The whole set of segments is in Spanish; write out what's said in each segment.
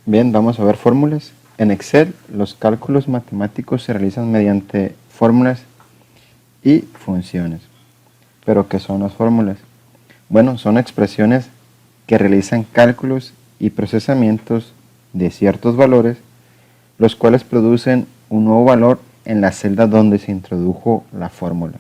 Bien, vamos a ver fórmulas. En Excel, los cálculos matemáticos se realizan mediante fórmulas y funciones. ¿Pero qué son las fórmulas? Bueno, son expresiones que realizan cálculos y procesamientos de ciertos valores, los cuales producen un nuevo valor en la celda donde se introdujo la fórmula.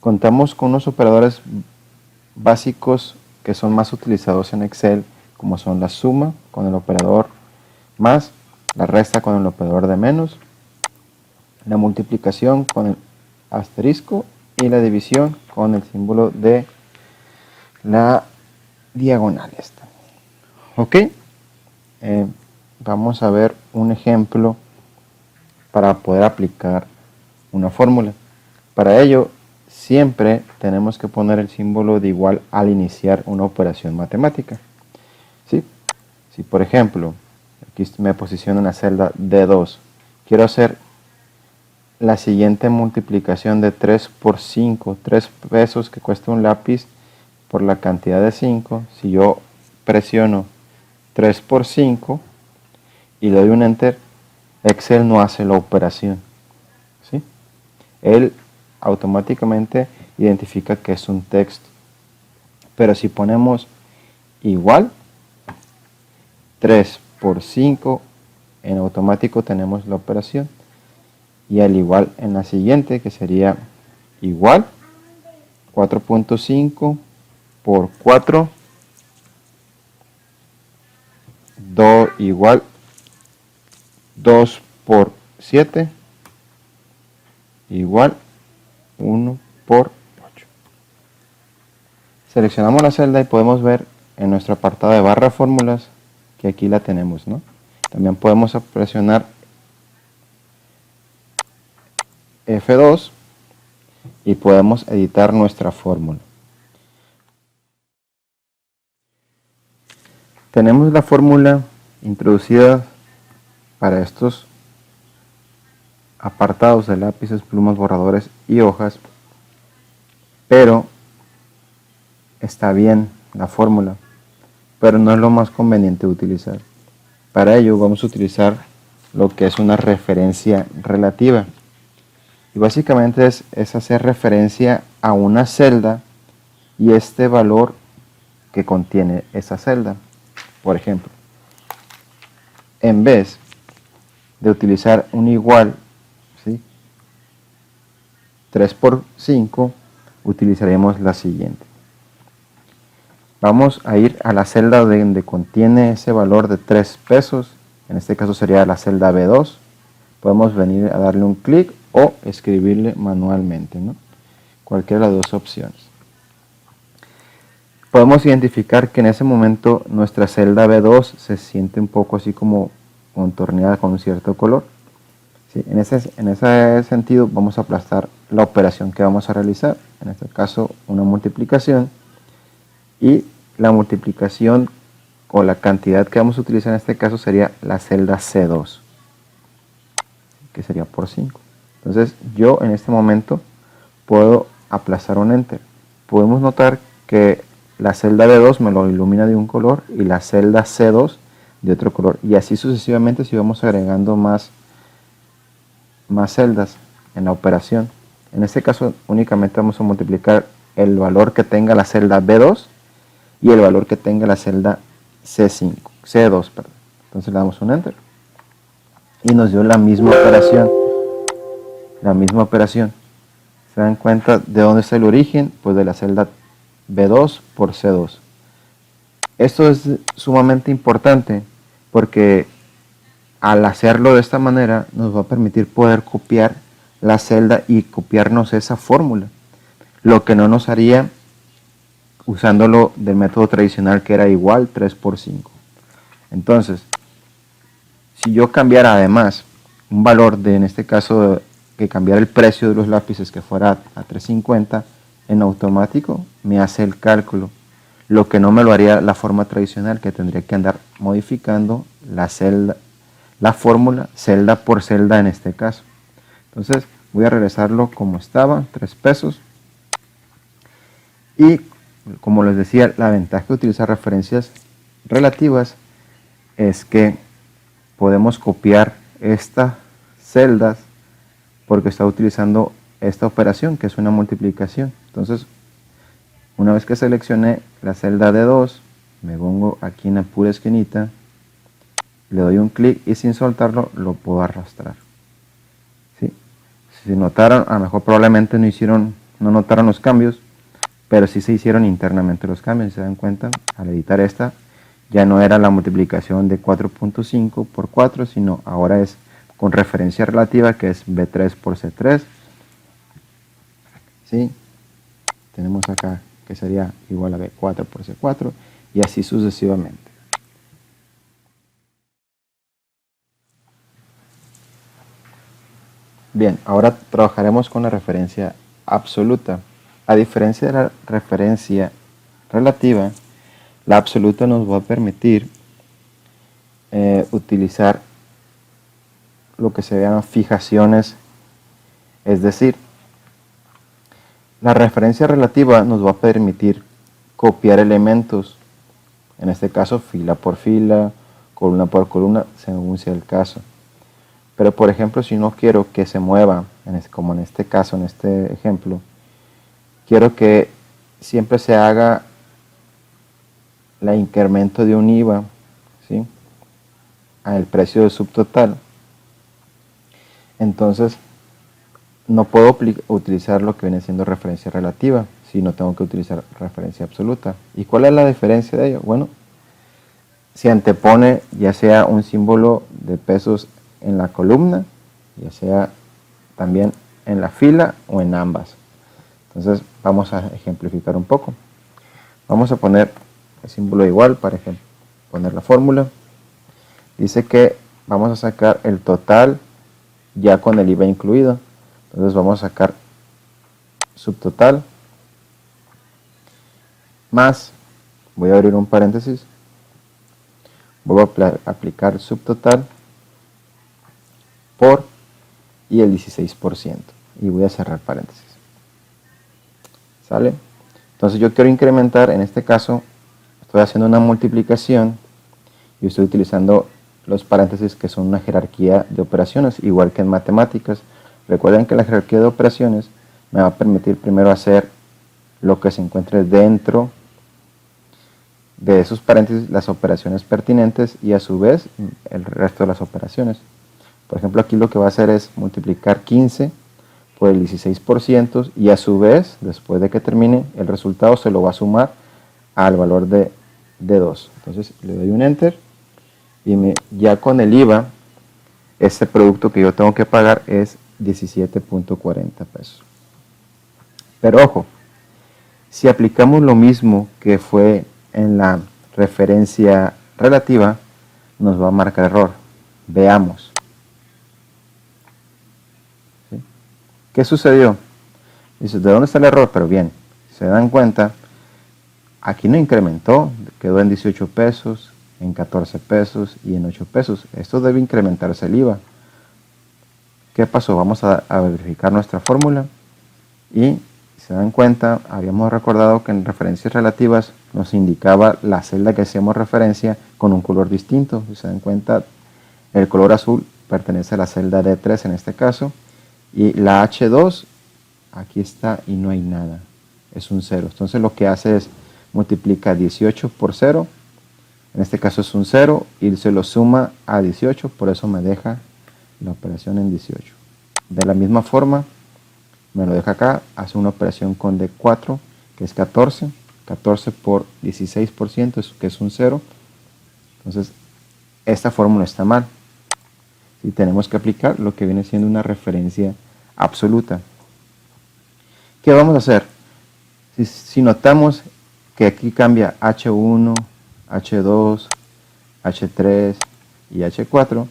Contamos con unos operadores básicos que son más utilizados en Excel, como son la suma con el operador más, la resta con el operador de menos, la multiplicación con el asterisco y la división con el símbolo de la diagonal esta. Ok, vamos a ver un ejemplo para poder aplicar una fórmula. Para ello, siempre tenemos que poner el símbolo de igual al iniciar una operación matemática. ¿Sí? Si por ejemplo, aquí me posiciono en la celda D2, quiero hacer la siguiente multiplicación de 3 por 5, 3 pesos que cuesta un lápiz por la cantidad de 5, si yo presiono 3 por 5 y le doy un enter, Excel no hace la operación. ¿Sí? Él automáticamente identifica que es un texto. Pero si ponemos igual, 3 por 5, en automático tenemos la operación. Y al igual en la siguiente, que sería igual 4.5 por 4, igual 2 por 7, igual 1 por 8. Seleccionamos la celda y podemos ver en nuestro apartado de barra fórmulas que aquí la tenemos, ¿no? También podemos presionar F2 y podemos editar nuestra fórmula. Tenemos la fórmula introducida para estos apartados de lápices, plumas, borradores y hojas, pero está bien la fórmula, pero no es lo más conveniente de utilizar. Para ello vamos a utilizar lo que es una referencia relativa. Y básicamente es hacer referencia a una celda y este valor que contiene esa celda. Por ejemplo, en vez de utilizar un igual, ¿sí?, 3 por 5, utilizaremos la siguiente. Vamos a ir a la celda donde contiene ese valor de 3 pesos. En este caso sería la celda B2. Podemos venir a darle un clic o escribirle manualmente, ¿no? Cualquiera de las dos opciones. Podemos identificar que en ese momento nuestra celda B2 se siente un poco así como contorneada con un cierto color. ¿Sí? En ese sentido vamos a aplastar la operación que vamos a realizar. En este caso una multiplicación. Y la multiplicación o la cantidad que vamos a utilizar en este caso sería la celda C2, que sería por 5. Entonces yo en este momento puedo aplastar un enter. Podemos notar que la celda B2 me lo ilumina de un color y la celda C2 de otro color. Y así sucesivamente si vamos agregando más celdas en la operación. En este caso únicamente vamos a multiplicar el valor que tenga la celda B2 y el valor que tenga la celda C2, perdón. Entonces le damos un enter. Y nos dio la misma operación. ¿Se dan cuenta de dónde está el origen? Pues de la celda B2 por C2. Esto es sumamente importante porque al hacerlo de esta manera nos va a permitir poder copiar la celda y copiarnos esa fórmula. Lo que no nos haría usándolo del método tradicional, que era igual 3 por 5. Entonces, si yo cambiara además un valor de, en este caso, que cambiara el precio de los lápices que fuera a 3.50, en automático me hace el cálculo, lo que no me lo haría la forma tradicional, que tendría que andar modificando la fórmula celda por celda en este caso. Entonces voy a regresarlo como estaba, 3 pesos. Y como les decía, la ventaja de utilizar referencias relativas es que podemos copiar estas celdas porque está utilizando esta operación que es una multiplicación. Entonces, una vez que seleccioné la celda D2, me pongo aquí en la pura esquinita, le doy un clic y sin soltarlo lo puedo arrastrar. ¿Sí? Si notaron, a lo mejor probablemente no notaron los cambios, pero sí se hicieron internamente los cambios. Si se dan cuenta, al editar esta, ya no era la multiplicación de 4.5 por 4, sino ahora es con referencia relativa, que es B3 por C3. ¿Sí? Tenemos acá que sería igual a B4 por C4, y así sucesivamente. Bien, ahora trabajaremos con la referencia absoluta. A diferencia de la referencia relativa, la absoluta nos va a permitir utilizar lo que se llaman fijaciones, es decir, la referencia relativa nos va a permitir copiar elementos, en este caso fila por fila, columna por columna, según sea el caso. Pero por ejemplo, si no quiero que se mueva, como en este caso, en este ejemplo, quiero que siempre se haga el incremento de un IVA, ¿sí?, al precio de subtotal. Entonces, no puedo utilizar lo que viene siendo referencia relativa, sino tengo que utilizar referencia absoluta. ¿Y cuál es la diferencia de ello? Bueno, se antepone ya sea un símbolo de pesos en la columna, ya sea también en la fila o en ambas. Entonces vamos a ejemplificar un poco. Vamos a poner el símbolo igual para poner la fórmula. Dice que vamos a sacar el total ya con el IVA incluido. Entonces vamos a sacar subtotal más, voy a abrir un paréntesis, voy a aplicar subtotal por y el 16%, y voy a cerrar paréntesis. ¿Sale? Entonces yo quiero incrementar, en este caso estoy haciendo una multiplicación y estoy utilizando los paréntesis, que son una jerarquía de operaciones, igual que en matemáticas. Recuerden que la jerarquía de operaciones me va a permitir primero hacer lo que se encuentre dentro de esos paréntesis, las operaciones pertinentes, y a su vez el resto de las operaciones. Por ejemplo, aquí lo que va a hacer es multiplicar 15 por el 16%, y a su vez, después de que termine, el resultado se lo va a sumar al valor de 2. Entonces le doy un enter, y ya con el IVA, este producto que yo tengo que pagar es 17.40 pesos. Pero ojo, si aplicamos lo mismo que fue en la referencia relativa, nos va a marcar error. Veamos. ¿Sí? ¿Qué sucedió? Dice, ¿de dónde está el error? Pero bien, si se dan cuenta, aquí no incrementó, quedó en 18 pesos, en 14 pesos y en 8 pesos. Esto debe incrementarse el IVA. ¿Qué pasó? Vamos a verificar nuestra fórmula, y si se dan cuenta, habíamos recordado que en referencias relativas nos indicaba la celda que hacíamos referencia con un color distinto. Si se dan cuenta, el color azul pertenece a la celda D3 en este caso, y la H2 aquí está y no hay nada, es un 0. Entonces lo que hace es multiplica 18 por 0, en este caso es un 0, y se lo suma a 18, por eso me deja la operación en 18. De la misma forma, me lo deja acá, hace una operación con D4, que es 14, 14 por 16%, que es un 0. Entonces, esta fórmula está mal. Y tenemos que aplicar lo que viene siendo una referencia absoluta. ¿Qué vamos a hacer? Si notamos que aquí cambia H1, H2, H3 y H4,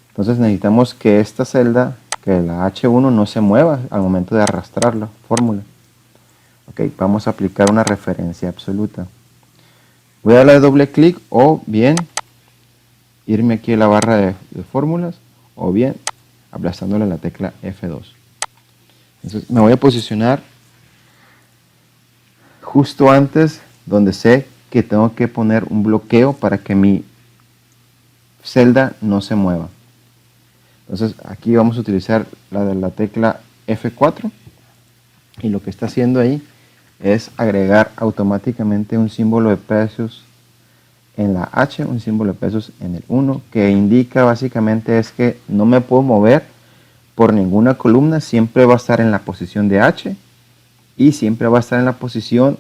entonces necesitamos que esta celda, que la H1, no se mueva al momento de arrastrar la fórmula. Ok, vamos a aplicar una referencia absoluta. Voy a darle doble clic, o bien irme aquí a la barra de fórmulas, o bien aplastándole la tecla F2. Entonces me voy a posicionar justo antes, donde sé que tengo que poner un bloqueo para que mi celda no se mueva. Entonces aquí vamos a utilizar la tecla F4 y lo que está haciendo ahí es agregar automáticamente un símbolo de precios en la H, un símbolo de pesos en el 1, que indica básicamente es que no me puedo mover por ninguna columna, siempre va a estar en la posición de H y siempre va a estar en la posición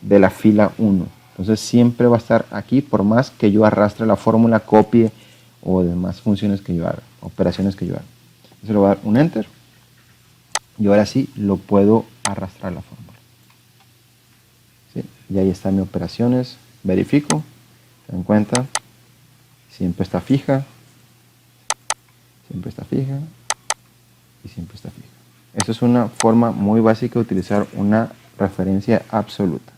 de la fila 1. Entonces siempre va a estar aquí por más que yo arrastre la fórmula, copie o demás funciones que yo haga, operaciones que yo haga. Entonces le voy a dar un Enter y ahora sí lo puedo arrastrar la fórmula. ¿Sí? Y ahí están mis operaciones, verifico. ¿Se dan cuenta? Siempre está fija y siempre está fija. Esa es una forma muy básica de utilizar una referencia absoluta.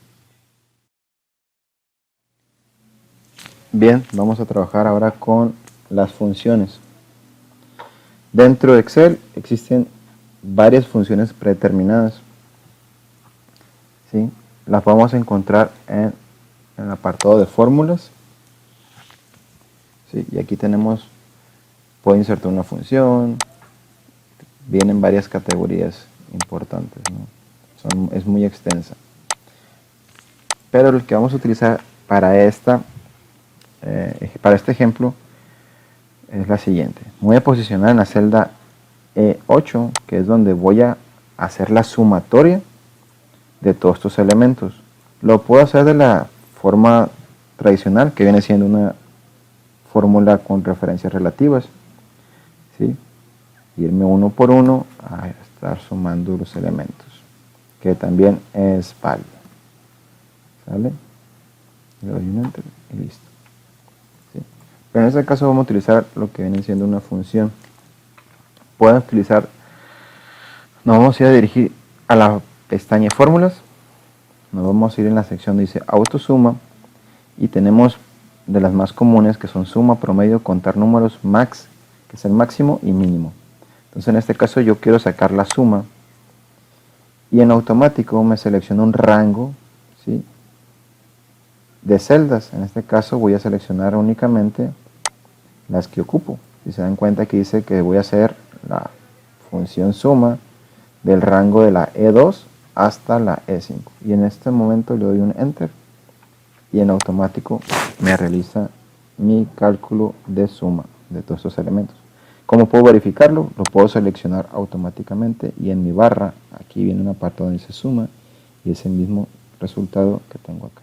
Bien, vamos a trabajar ahora con las funciones. Dentro de Excel existen varias funciones predeterminadas. ¿Sí? Las vamos a encontrar en el apartado de fórmulas. ¿Sí? Y aquí tenemos, puedo insertar una función, vienen varias categorías importantes, ¿no? Es muy extensa. Pero el que vamos a utilizar para este ejemplo es la siguiente. Voy a posicionar en la celda E8, que es donde voy a hacer la sumatoria de todos estos elementos. Lo puedo hacer de la forma tradicional, que viene siendo una fórmula con referencias relativas, ¿sí? Irme uno por uno a estar sumando los elementos, que también es válido. ¿Sale? Le doy un Enter y listo. ¿Sí? Pero en este caso vamos a utilizar lo que viene siendo una función. Pueden utilizar, nos vamos a ir a dirigir a la pestaña fórmulas, nos vamos a ir en la sección donde dice autosuma y tenemos de las más comunes que son suma, promedio, contar números, max, que es el máximo, y mínimo. Entonces en este caso yo quiero sacar la suma y en automático me selecciona un rango, ¿sí?, de celdas. En este caso voy a seleccionar únicamente las que ocupo. Si se dan cuenta que dice que voy a hacer la función suma del rango de la E2 hasta la E5. Y en este momento le doy un Enter y en automático me realiza mi cálculo de suma de todos estos elementos. ¿Cómo puedo verificarlo? Lo puedo seleccionar automáticamente y en mi barra aquí viene una parte donde dice suma y es el mismo resultado que tengo acá.